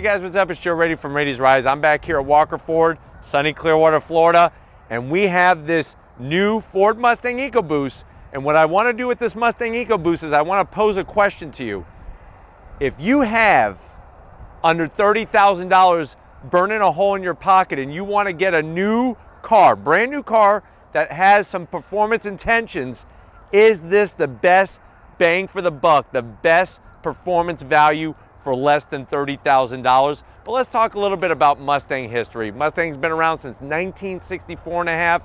Hey guys, what's up? It's Joe Rady from Rady's Rides. I'm back here at Walker Ford, sunny Clearwater, Florida, and we have this new Ford Mustang EcoBoost. And what I want to do with this Mustang EcoBoost is I want to pose a question to you. If you have under $30,000 burning a hole in your pocket and you want to get a new car, brand new car that has some performance intentions, is this the best bang for the buck, the best performance value for less than $30,000? But let's talk a little bit about Mustang history. Mustang's been around since 1964 and a half,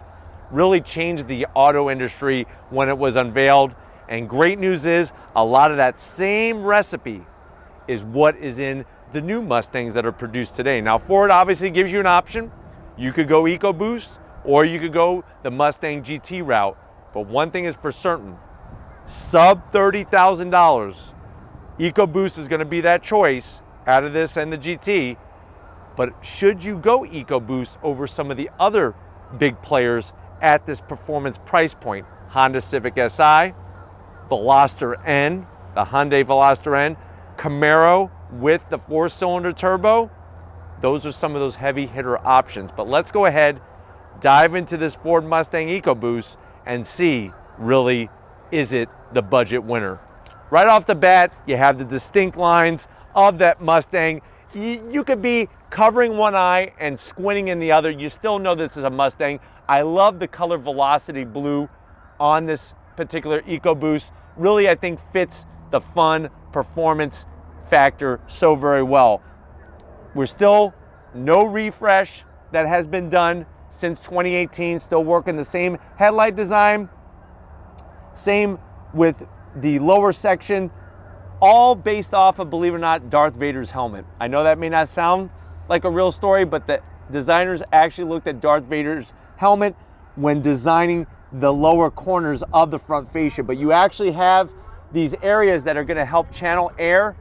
really changed the auto industry when it was unveiled. And great news is a lot of that same recipe is what is in the new Mustangs that are produced today. Now, Ford obviously gives you an option. You could go EcoBoost or you could go the Mustang GT route. But one thing is for certain, sub $30,000, EcoBoost is going to be that choice out of this and the GT. But should you go EcoBoost over some of the other big players at this performance price point? Honda Civic Si, Veloster N, the Hyundai Veloster N, Camaro with the 4-cylinder turbo. Those are some of those heavy hitter options. But let's go ahead, dive into this Ford Mustang EcoBoost and see, really, is it the budget winner? Right off the bat, you have the distinct lines of that Mustang. You could be covering one eye and squinting in the other. You still know this is a Mustang. I love the color Velocity Blue on this particular EcoBoost. Really, I think fits the fun performance factor so very well. We're still no refresh that has been done since 2018. Still working the same headlight design, same with the lower section, all based off of, believe it or not, Darth Vader's helmet. I know that may not sound like a real story, but the designers actually looked at Darth Vader's helmet when designing the lower corners of the front fascia. But you actually have these areas that are going to help channel air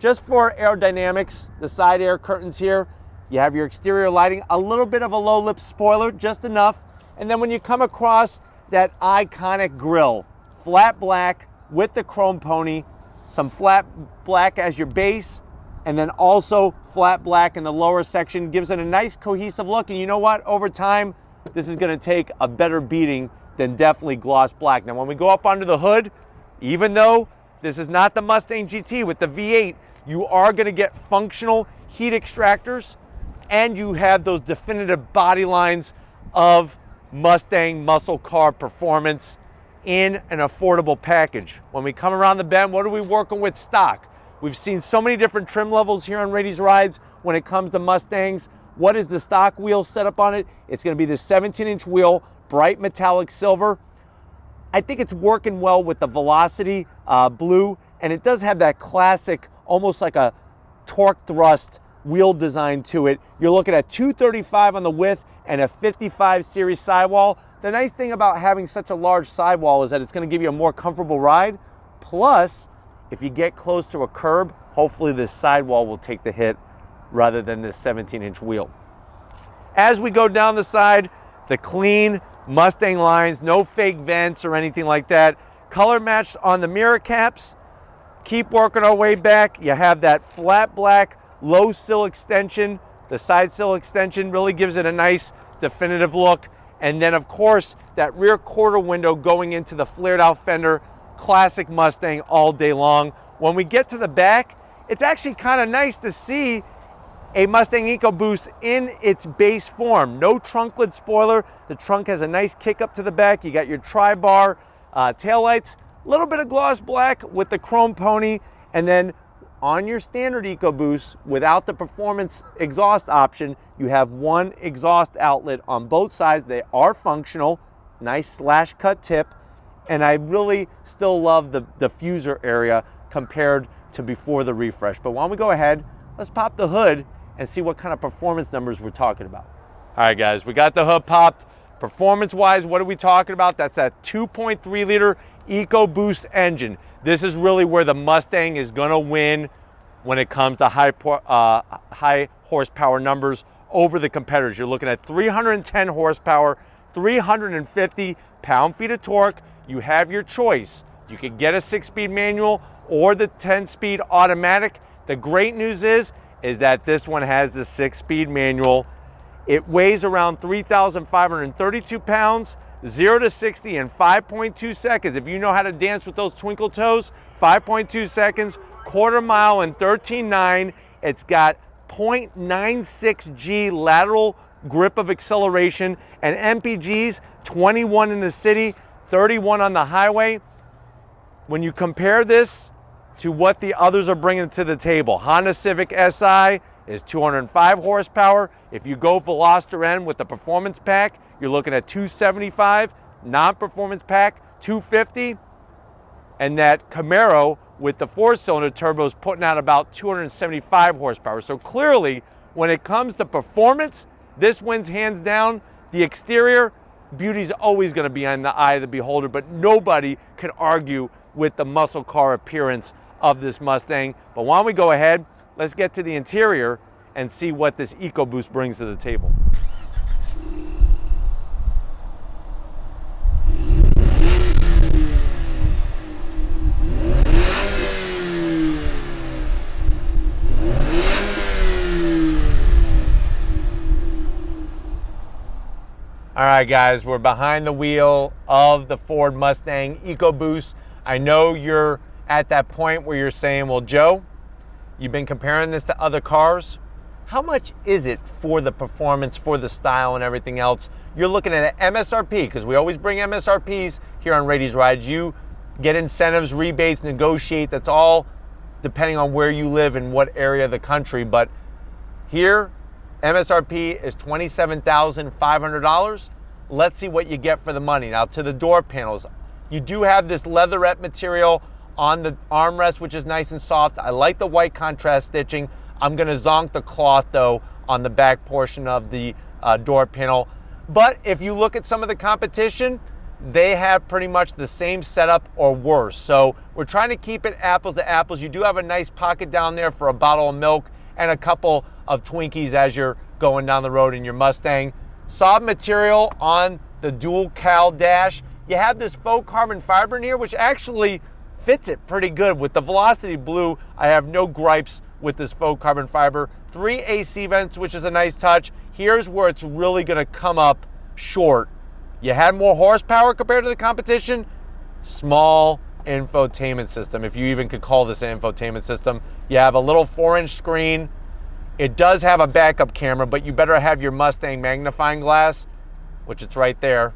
just for aerodynamics. The side air curtains here. You have your exterior lighting, a little bit of a low lip spoiler, just enough. And then when you come across that iconic grille, flat black with the chrome pony, some flat black as your base, and then also flat black in the lower section, gives it a nice cohesive look. And you know what? Over time, this is going to take a better beating than definitely gloss black. Now, when we go up under the hood, even though this is not the Mustang GT with the V8, you are going to get functional heat extractors, and you have those definitive body lines of Mustang muscle car performance in an affordable package. When we come around the bend, what are we working with stock? We've seen so many different trim levels here on Rady's Rides when it comes to Mustangs. What is the stock wheel setup on it? It's going to be the 17-inch wheel, bright metallic silver. I think it's working well with the Velocity Blue, and it does have that classic, almost like a torque thrust wheel design to it. You're looking at 235 on the width and a 55 series sidewall. The nice thing about having such a large sidewall is that it's going to give you a more comfortable ride. Plus, if you get close to a curb, hopefully this sidewall will take the hit rather than this 17-inch wheel. As we go down the side, the clean Mustang lines, no fake vents or anything like that. Color matched on the mirror caps. Keep working our way back. You have that flat black low sill extension. The side sill extension really gives it a nice definitive look. And then, of course, that rear quarter window going into the flared out fender, classic Mustang all day long. When we get to the back, it's actually kind of nice to see a Mustang EcoBoost in its base form. No trunk lid spoiler. The trunk has a nice kick up to the back. You got your tri-bar taillights, a little bit of gloss black with the chrome pony, and then on your standard EcoBoost, without the performance exhaust option, you have one exhaust outlet on both sides. They are functional, nice slash cut tip, and I really still love the diffuser area compared to before the refresh. But why don't we go ahead, let's pop the hood and see what kind of performance numbers we're talking about. All right, guys, we got the hood popped. Performance-wise, what are we talking about? That's that 2.3 liter EcoBoost engine. This is really where the Mustang is going to win when it comes to high horsepower numbers over the competitors. You're looking at 310 horsepower, 350 pound-feet of torque. You have your choice. You can get a 6-speed manual or the 10-speed automatic. The great news is is that this one has the 6-speed manual. It weighs around 3,532 pounds, 0 to 60 in 5.2 seconds. If you know how to dance with those twinkle toes, 5.2 seconds, quarter mile in 13.9. It's got 0.96 G lateral grip of acceleration, and MPGs 21 in the city, 31 on the highway. When you compare this to what the others are bringing to the table, Honda Civic Si is 205 horsepower. If you go Veloster N with the performance pack, you're looking at 275, non-performance pack 250, and that Camaro with the 4-cylinder turbo is putting out about 275 horsepower. So clearly, when it comes to performance, this wins hands down. The exterior, beauty's always gonna be in the eye of the beholder, but nobody can argue with the muscle car appearance of this Mustang. But why don't we go ahead, let's get to the interior and see what this EcoBoost brings to the table. All right, guys, we're behind the wheel of the Ford Mustang EcoBoost. I know you're at that point where you're saying, well, Joe, you've been comparing this to other cars. How much is it for the performance, for the style and everything else? You're looking at an MSRP, because we always bring MSRPs here on Rady's Rides. You get incentives, rebates, negotiate. That's all depending on where you live and what area of the country. But here, MSRP is $27,500. Let's see what you get for the money. Now, to the door panels, you do have this leatherette material on the armrest, which is nice and soft. I like the white contrast stitching. I'm gonna zonk the cloth though on the back portion of the door panel. But if you look at some of the competition, they have pretty much the same setup or worse. So we're trying to keep it apples to apples. You do have a nice pocket down there for a bottle of milk and a couple of Twinkies as you're going down the road in your Mustang. Soft material on the dual cowl dash. You have this faux carbon fiber in here, which actually fits it pretty good. With the Velocity Blue, I have no gripes with this faux carbon fiber. 3 AC vents, which is a nice touch. Here's where it's really gonna come up short. You had more horsepower compared to the competition. Small infotainment system, if you even could call this an infotainment system. You have a little 4-inch screen. It does have a backup camera, but you better have your Mustang magnifying glass, which it's right there.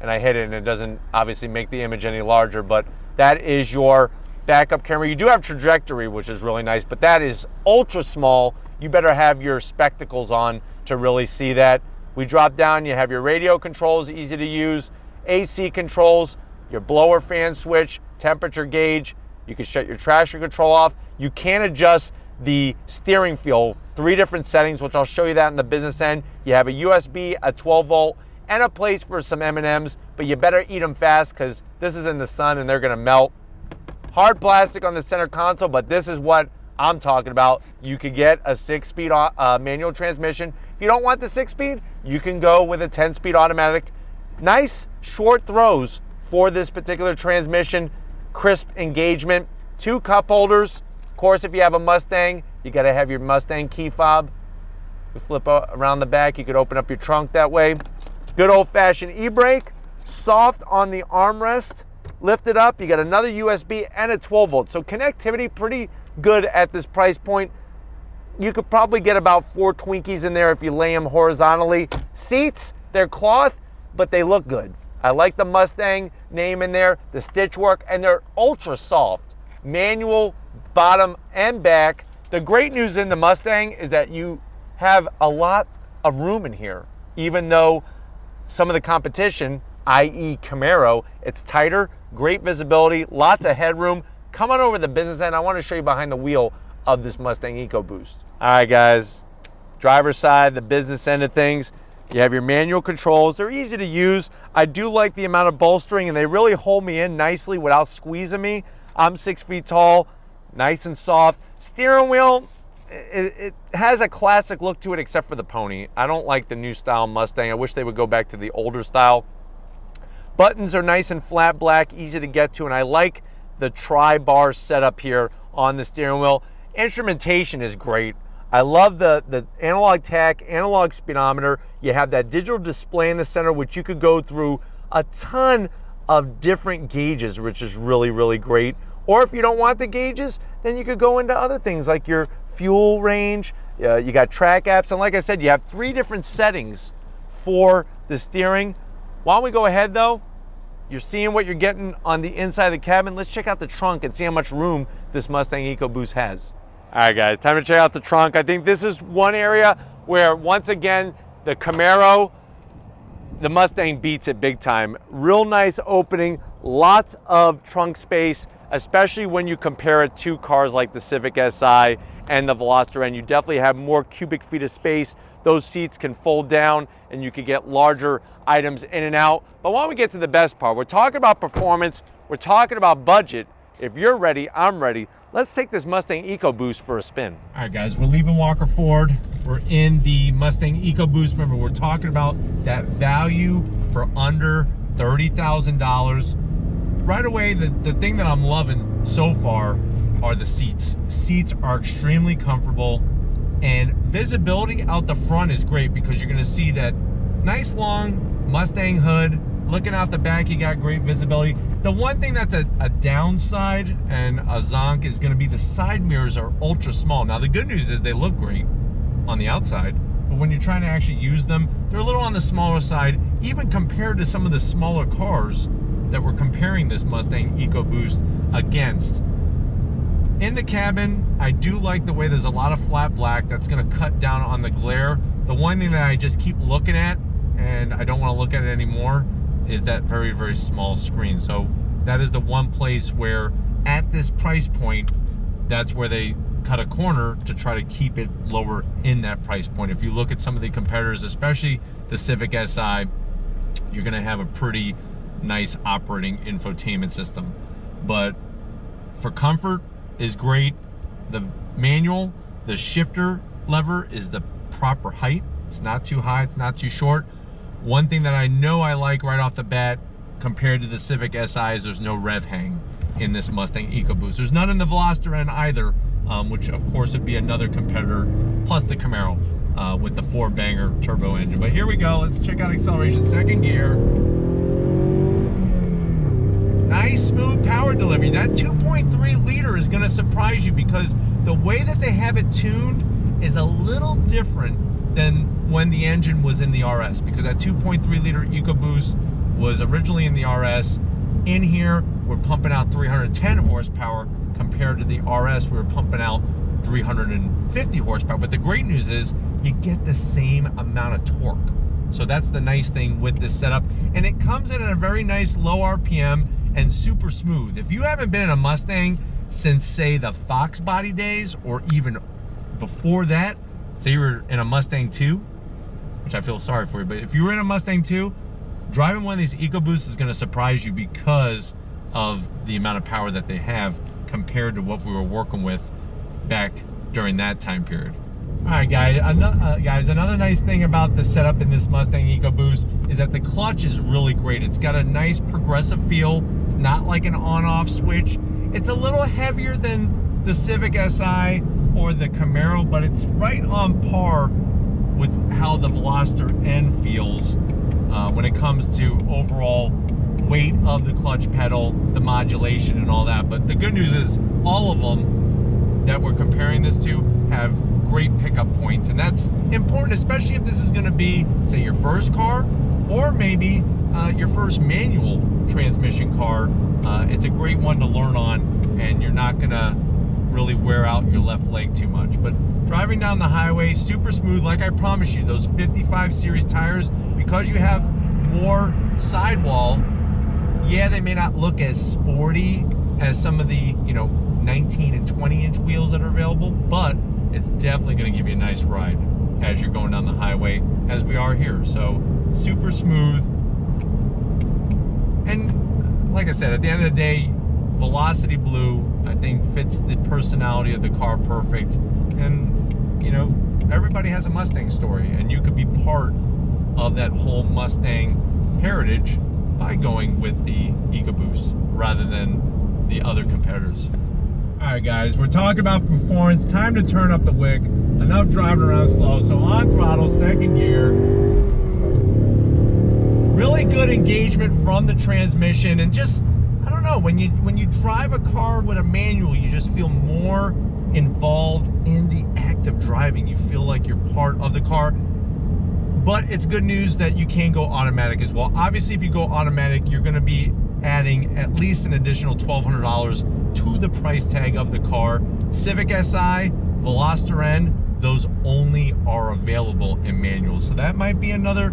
And I hit it and it doesn't obviously make the image any larger, but that is your backup camera. You do have trajectory, which is really nice, but that is ultra small. You better have your spectacles on to really see that. We drop down, you have your radio controls, easy to use, AC controls, your blower fan switch, temperature gauge. You can shut your traction control off. You can adjust the steering wheel, 3 different settings, which I'll show you that in the business end. You have a USB, a 12 volt, and a place for some M&Ms, but you better eat them fast because this is in the sun and they're gonna melt. Hard plastic on the center console, but this is what I'm talking about. You could get a 6-speed manual transmission. If you don't want the 6-speed, you can go with a 10-speed automatic. Nice short throws for this particular transmission. Crisp engagement, 2 cup holders. Of course, if you have a Mustang, you gotta have your Mustang key fob. You flip around the back, you could open up your trunk that way. Good old-fashioned e-brake, soft on the armrest. Lift it up, you got another USB and a 12 volt. So connectivity pretty good at this price point. You could probably get about 4 Twinkies in there if you lay them horizontally. Seats, they're cloth, but they look good. I like the Mustang name in there, the stitch work, and they're ultra soft. Manual, bottom and back. The great news in the Mustang is that you have a lot of room in here, even though some of the competition, i.e. Camaro, it's tighter, great visibility, lots of headroom. Come on over to the business end. I want to show you behind the wheel of this Mustang EcoBoost. All right, guys, driver's side, the business end of things. You have your manual controls. They're easy to use. I do like the amount of bolstering, and they really hold me in nicely without squeezing me. I'm 6 feet tall, nice and soft. Steering wheel, it has a classic look to it except for the pony. I don't like the new style Mustang. I wish they would go back to the older style. Buttons are nice and flat black, easy to get to, and I like the tri-bar setup here on the steering wheel. Instrumentation is great. I love the analog tach, analog speedometer. You have that digital display in the center, which you could go through a ton of different gauges, which is really, really great. Or if you don't want the gauges, then you could go into other things like your fuel range. You got track apps, and like I said, you have 3 different settings for the steering. Why don't we go ahead though? You're seeing what you're getting on the inside of the cabin. Let's check out the trunk and see how much room this Mustang EcoBoost has. All right, guys, time to check out the trunk. I think this is one area where, once again, the Camaro, the Mustang beats it big time. Real nice opening, lots of trunk space, especially when you compare it to cars like the Civic Si and the Veloster N. You definitely have more cubic feet of space. Those seats can fold down and you can get larger items in and out. But why don't we get to the best part? We're talking about performance, we're talking about budget. If you're ready, I'm ready. Let's take this Mustang EcoBoost for a spin. All right, guys, we're leaving Walker Ford. We're in the Mustang EcoBoost. Remember, we're talking about that value for under $30,000. Right away, the thing that I'm loving so far are the seats. Seats are extremely comfortable, and visibility out the front is great because you're gonna see that nice long Mustang hood. Looking out the back, you got great visibility. The one thing that's a downside and a zonk is gonna be the side mirrors are ultra small. Now the good news is they look great on the outside, but when you're trying to actually use them, they're a little on the smaller side, even compared to some of the smaller cars that we're comparing this Mustang EcoBoost against. In the cabin, I do like the way there's a lot of flat black. That's gonna cut down on the glare. The one thing that I just keep looking at, and I don't wanna look at it anymore, is that very, very small screen. So that is the one place where, at this price point, that's where they cut a corner to try to keep it lower in that price point. If you look at some of the competitors, especially the Civic Si, you're gonna have a pretty nice operating infotainment system. But for comfort is great. The manual, the shifter lever is the proper height. It's not too high, it's not too short. One thing that I know I like right off the bat compared to the Civic Si is there's no rev hang in this Mustang EcoBoost. There's none in the Veloster N either, which of course would be another competitor, plus the Camaro with the 4-banger turbo engine. But here we go, let's check out acceleration, second gear. Nice smooth power delivery. That 2.3 liter is gonna surprise you because the way that they have it tuned is a little different than when the engine was in the RS, because that 2.3 liter EcoBoost was originally in the RS. In here, we're pumping out 310 horsepower compared to the RS, we were pumping out 350 horsepower. But the great news is you get the same amount of torque. So that's the nice thing with this setup. And it comes in at a very nice low RPM and super smooth. If you haven't been in a Mustang since, say, the Fox body days, or even before that, say you were in a Mustang 2, which I feel sorry for you, but if you were in a Mustang 2, driving one of these EcoBoosts is gonna surprise you because of the amount of power that they have compared to what we were working with back during that time period. All right, guys, another nice thing about the setup in this Mustang EcoBoost is that the clutch is really great. It's got a nice progressive feel. It's not like an on-off switch. It's a little heavier than the Civic Si or the Camaro, but it's right on par with how the Veloster N feels when it comes to overall weight of the clutch pedal, the modulation and all that. But the good news is all of them that we're comparing this to have great pickup points, and that's important, especially if this is going to be, say, your first car or maybe your first manual transmission car. It's a great one to learn on, and you're not going to really wear out your left leg too much. But driving down the highway, super smooth. Like I promised you, those 55 series tires, because you have more sidewall, yeah, they may not look as sporty as some of the 19 and 20 inch wheels that are available, but it's definitely going to give you a nice ride as you're going down the highway, as we are here. So super smooth. And like I said, at the end of the day, Velocity Blue, I think, fits the personality of the car perfect. And everybody has a Mustang story, and you could be part of that whole Mustang heritage by going with the EcoBoost rather than the other competitors. All Alright guys, we're talking about performance. Time to turn up the wick. Enough driving around slow. So on throttle, second gear. Really good engagement from the transmission, and just, I don't know, when you drive a car with a manual, you just feel more involved in the act of driving. You feel like you're part of the car. But it's good news that you can go automatic as well. Obviously, if you go automatic, you're going to be adding at least an additional $1,200 to the price tag of the car. Civic Si, Veloster N, those only are available in manual. So that might be another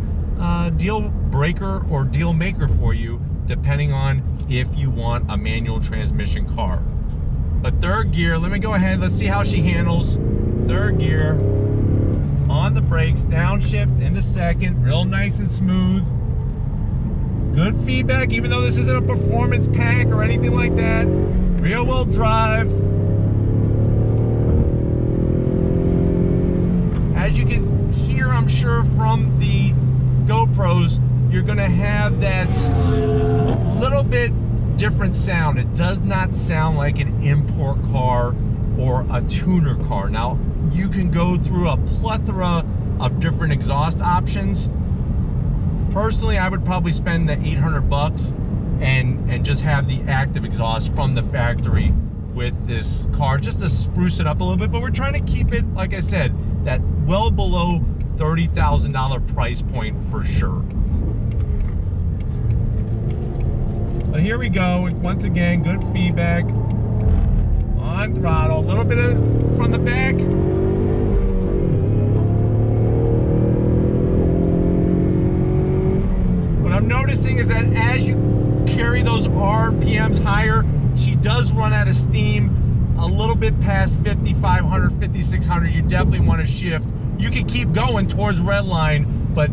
deal breaker or deal maker for you, depending on if you want a manual transmission car. But third gear, let me go ahead, let's see how she handles. Third gear, on the brakes, downshift into second, real nice and smooth. Good feedback, even though this isn't a performance pack or anything like that. Rear wheel drive. As you can hear, I'm sure, from the GoPros, you're gonna have that little bit different sound. It does not sound like an import car or a tuner car. Now, you can go through a plethora of different exhaust options. Personally, I would probably spend the $800 and just have the active exhaust from the factory with this car, just to spruce it up a little bit. But we're trying to keep it, like I said, that well below $30,000 price point for sure. But here we go. Once again, good feedback. On throttle, a little bit of from the back. What I'm noticing is that as you carry those RPMs higher, she does run out of steam a little bit past 5,500, 5,600. You definitely want to shift. You can keep going towards red line, but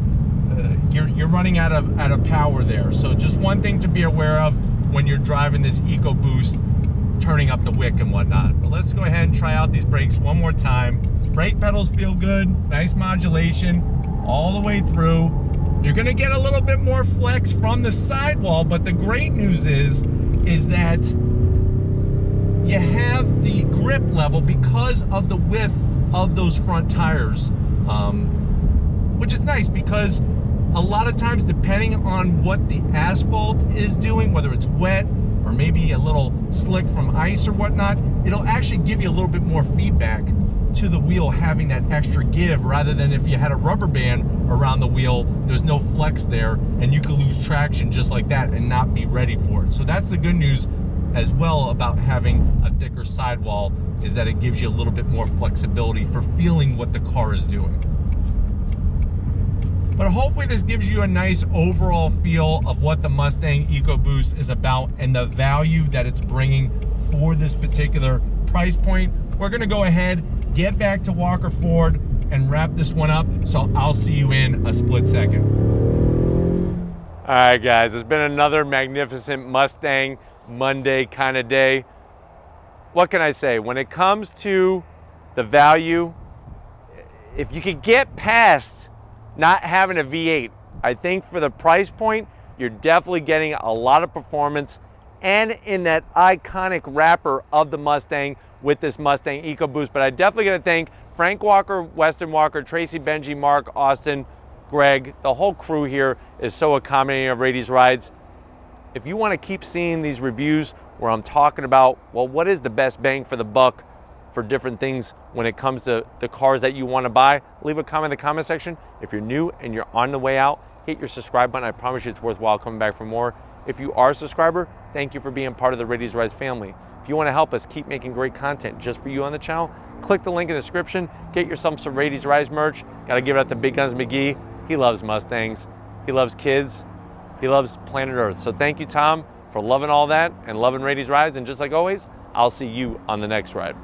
you're running out of power there. So just one thing to be aware of when you're driving this EcoBoost, turning up the wick and whatnot. But let's go ahead and try out these brakes one more time. Brake pedals feel good, nice modulation all the way through. You're gonna get a little bit more flex from the sidewall, but the great news is that you have the grip level because of the width of those front tires, which is nice because a lot of times, depending on what the asphalt is doing, whether it's wet or maybe a little slick from ice or whatnot, it'll actually give you a little bit more feedback to the wheel, having that extra give, rather than if you had a rubber band around the wheel, there's no flex there and you could lose traction just like that and not be ready for it. So that's the good news as well about having a thicker sidewall, is that it gives you a little bit more flexibility for feeling what the car is doing. But hopefully this gives you a nice overall feel of what the Mustang EcoBoost is about and the value that it's bringing for this particular price point. We're gonna go ahead, get back to Walker Ford and wrap this one up. So I'll see you in a split second. All right guys, it's been another magnificent Mustang Monday kind of day. What can I say? When it comes to the value, if you could get past not having a V8, I think for the price point, you're definitely getting a lot of performance and in that iconic wrapper of the Mustang with this Mustang EcoBoost. But I definitely gotta thank Frank Walker, Weston Walker, Tracy, Benji, Mark, Austin, Greg. The whole crew here is so accommodating of Rady's Rides. If you wanna keep seeing these reviews where I'm talking about, well, what is the best bang for the buck for different things when it comes to the cars that you want to buy, leave a comment in the comment section. If you're new and you're on the way out, hit your subscribe button. I promise you it's worthwhile coming back for more. If you are a subscriber, thank you for being part of the Rady's Rides family. If you want to help us keep making great content just for you on the channel, click the link in the description, get yourself some Rady's Rides merch. Got to give it out to Big Guns McGee. He loves Mustangs, he loves kids, he loves planet Earth. So thank you, Tom, for loving all that and loving Rady's Rides. And just like always, I'll see you on the next ride.